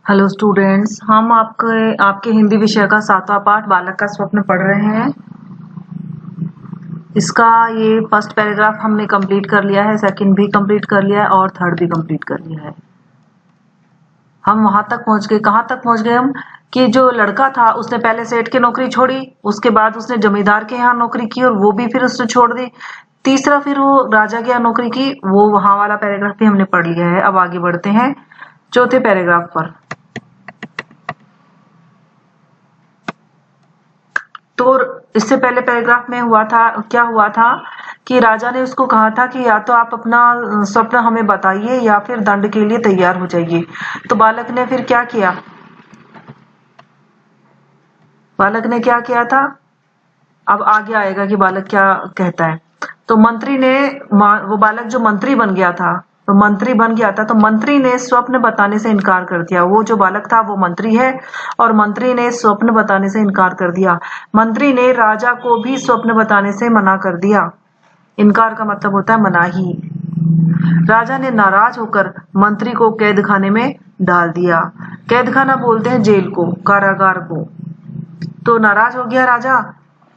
Hello students, हम आपके हिंदी विषय का 7वां पाठ बालक का स्वप्न पढ़ रहे हैं। इसका ये फर्स्ट पैराग्राफ हमने कंप्लीट कर लिया है, सेकंड भी कंप्लीट कर लिया है और थर्ड भी कंप्लीट कर लिया है। हम वहां तक पहुंच गए, कहां तक पहुंच गए हम कि जो लड़का था उसने पहले सेठ की नौकरी छोड़ी, उसके बाद उसने जमींदार के यहाँ नौकरी की और वो भी फिर उसने छोड़ दी। तीसरा फिर वो राजा के यहाँ नौकरी की, वो वहां वाला पैराग्राफ भी हमने पढ़ लिया है। अब आगे बढ़ते हैं चौथे पैराग्राफ पर। तो इससे पहले पैराग्राफ में क्या हुआ था कि राजा ने उसको कहा था कि या तो आप अपना स्वप्न हमें बताइए या फिर दंड के लिए तैयार हो जाइए। तो बालक ने फिर क्या किया? बालक ने क्या किया था? अब आगे आएगा कि बालक क्या कहता है। तो मंत्री ने, वो बालक जो मंत्री बन गया था, तो मंत्री ने स्वप्न बताने से इनकार कर दिया। वो जो बालक था वो मंत्री है और मंत्री ने स्वप्न बताने से इनकार कर दिया। मंत्री ने राजा को भी स्वप्न बताने से मना कर दिया। इनकार का मतलब होता है मनाही। राजा ने नाराज होकर मंत्री को कैद खाने में डाल दिया। कैद खाना बोलते हैं जेल को, कारागार को। तो नाराज हो गया राजा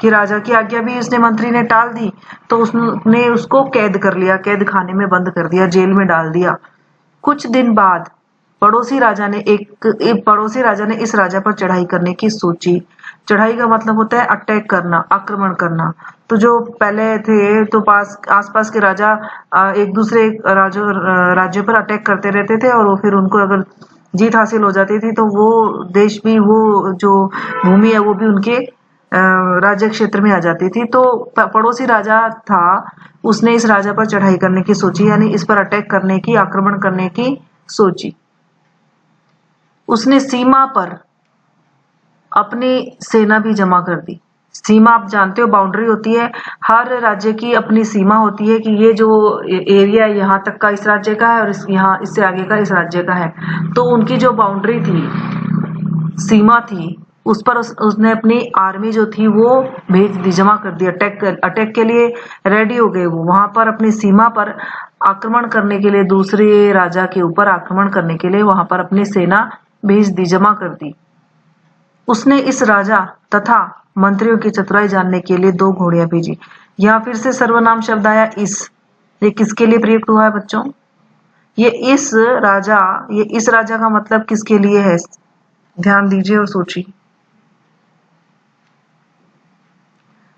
कि राजा की आज्ञा भी उसने मंत्री ने टाल दी, तो उसने उसको कैद कर लिया, कैद खाने में बंद कर दिया, जेल में डाल दिया। कुछ दिन बाद पड़ोसी राजा ने इस राजा पर चढ़ाई करने की सोची। चढ़ाई का मतलब होता है अटैक करना, आक्रमण करना। तो जो पहले थे तो आसपास के राजा एक दूसरे राज्यों पर अटैक करते रहते थे और फिर उनको अगर जीत हासिल हो जाती थी तो वो देश भी, वो जो भूमि है वो भी उनके राज्य क्षेत्र में आ जाती थी। तो पड़ोसी राजा था, उसने इस राजा पर चढ़ाई करने की सोची, यानी इस पर अटैक करने की, आक्रमण करने की सोची। उसने सीमा पर अपनी सेना भी जमा कर दी। सीमा आप जानते हो, बाउंड्री होती है, हर राज्य की अपनी सीमा होती है कि ये जो एरिया है यहाँ तक का इस राज्य का है और यहाँ इससे आगे का इस राज्य का है। तो उनकी जो बाउंड्री थी, सीमा थी, उस पर उसने अपनी आर्मी जो थी वो भेज दी, जमा कर दी। अटैक के लिए रेडी हो गए वो। वहां पर अपनी सीमा पर आक्रमण करने के लिए, दूसरे राजा के ऊपर आक्रमण करने के लिए वहां पर अपनी सेना भेज दी, जमा कर दी। उसने इस राजा तथा मंत्रियों की चतुराई जानने के लिए 2 घोड़ियां भेजी। यहाँ फिर से सर्वनाम शब्द आया इस। ये किसके लिए प्रयुक्त हुआ है बच्चों? ये इस राजा का मतलब किसके लिए है? ध्यान दीजिए और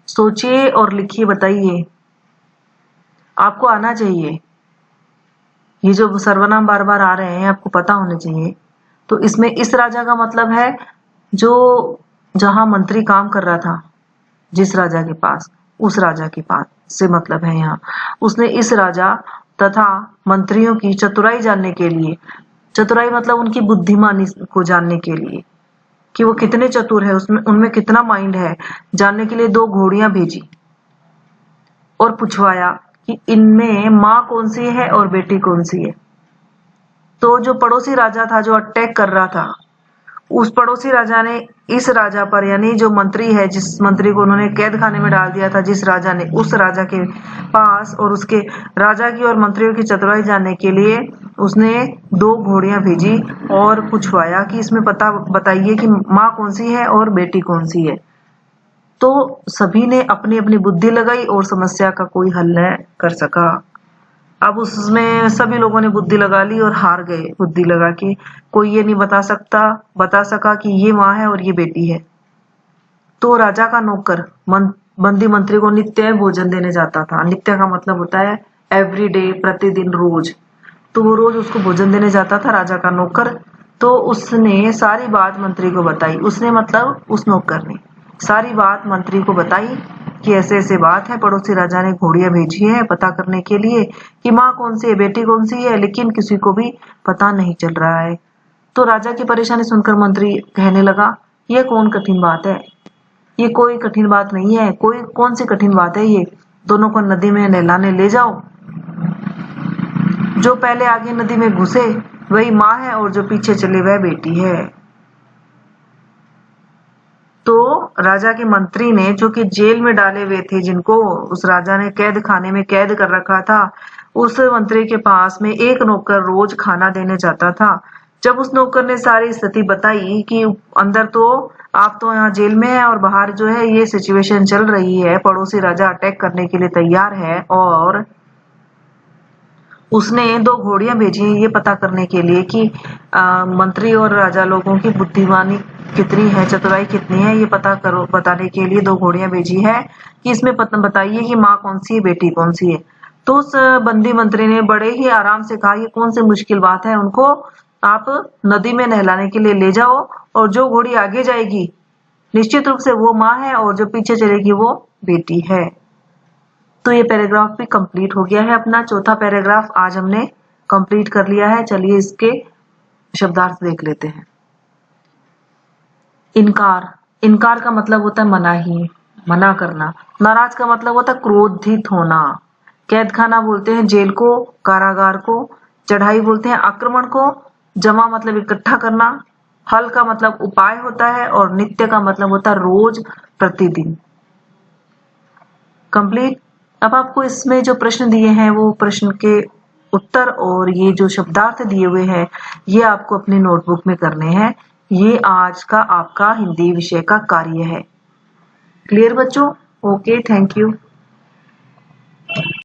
सोचिए और लिखिए, बताइए। आपको आना चाहिए, ये जो सर्वनाम बार बार आ रहे हैं आपको पता होने चाहिए। तो इसमें इस राजा का मतलब है जो जहां मंत्री काम कर रहा था, जिस राजा के पास, उस राजा के पास से मतलब है यहाँ। उसने इस राजा तथा मंत्रियों की चतुराई जानने के लिए, चतुराई मतलब उनकी बुद्धिमानी को जानने के लिए कि वो कितने चतुर है, उसमें उनमें कितना माइंड है, जानने के लिए 2 घोड़ियां भेजी और पूछवाया कि इनमें माँ कौन सी है और बेटी कौन सी है। तो जो पड़ोसी राजा था, जो अटैक कर रहा था, उस पड़ोसी राजा ने इस राजा पर, यानी जो मंत्री है, जिस मंत्री को उन्होंने कैद खाने में डाल दिया था, जिस राजा ने, उस राजा के पास और उसके राजा की और मंत्रियों की चतुराई जानने के लिए उसने 2 घोड़ियां भेजी और पूछवाया कि इसमें बताइए कि माँ कौन सी है और बेटी कौन सी है। तो सभी ने अपनी अपनी बुद्धि लगाई और समस्या का कोई हल न कर सका। अब उसमें सभी लोगों ने बुद्धि लगा ली और हार गए बुद्धि लगा के। कोई ये नहीं बता सका कि ये माँ है और ये बेटी है। तो राजा का नौकर बंदी मंत्री को नित्य भोजन देने जाता था। नित्य का मतलब होता है एवरी डे, प्रतिदिन, रोज। तो वो रोज उसको भोजन देने जाता था, राजा का नौकर। तो उसने सारी बात मंत्री को बताई। उसने मतलब उस नौकर ने सारी बात मंत्री को बताई कि ऐसे ऐसे बात है, पड़ोसी राजा ने घोड़ियां भेजी है पता करने के लिए कि माँ कौन सी है, बेटी कौन सी है, लेकिन किसी को भी पता नहीं चल रहा है। तो राजा की परेशानी सुनकर मंत्री कहने लगा, ये कौन कठिन बात है? ये कोई कठिन बात नहीं है। कौन सी कठिन बात है ये? दोनों को नदी में नहलाने ले जाओ। जो पहले आगे नदी में घुसे वही माँ है और जो पीछे चले वह बेटी है। तो राजा के मंत्री ने, जो कि जेल में डाले हुए थे, जिनको उस राजा ने कैद खाने में कैद कर रखा था, उस मंत्री के पास में एक नौकर रोज खाना देने जाता था। जब उस नौकर ने सारी स्थिति बताई कि अंदर तो आप तो यहाँ जेल में है और बाहर जो है ये सिचुएशन चल रही है, पड़ोसी राजा अटैक करने के लिए तैयार है और उसने 2 घोड़ियां भेजी ये पता करने के लिए कि मंत्री और राजा लोगों की बुद्धिमानी कितनी है, चतुराई कितनी है, ये बताने के लिए 2 घोड़ियां भेजी है कि इसमें बताइए कि माँ कौन सी है, बेटी कौन सी है। तो उस बंदी मंत्री ने बड़े ही आराम से कहा, ये कौन सी मुश्किल बात है, उनको आप नदी में नहलाने के लिए ले जाओ और जो घोड़ी आगे जाएगी निश्चित रूप से वो माँ है और जो पीछे चलेगी वो बेटी है। तो ये पैराग्राफ भी कंप्लीट हो गया है। अपना चौथा पैराग्राफ आज हमने कंप्लीट कर लिया है। चलिए इसके शब्दार्थ देख लेते हैं। इनकार, इनकार का मतलब होता है मनाही, मना करना। नाराज का मतलब होता है क्रोधित होना। कैद खाना बोलते हैं जेल को, कारागार को। चढ़ाई बोलते हैं आक्रमण को। जमा मतलब इकट्ठा करना। हल का मतलब उपाय होता है और नित्य का मतलब होता है रोज, प्रतिदिन। कंप्लीट। अब आपको इसमें जो प्रश्न दिए हैं वो प्रश्न के उत्तर और ये जो शब्दार्थ दिए हुए हैं ये आपको अपनी नोटबुक में करने हैं। ये आज का आपका हिंदी विषय का कार्य है। क्लियर बच्चों? Okay, thank you.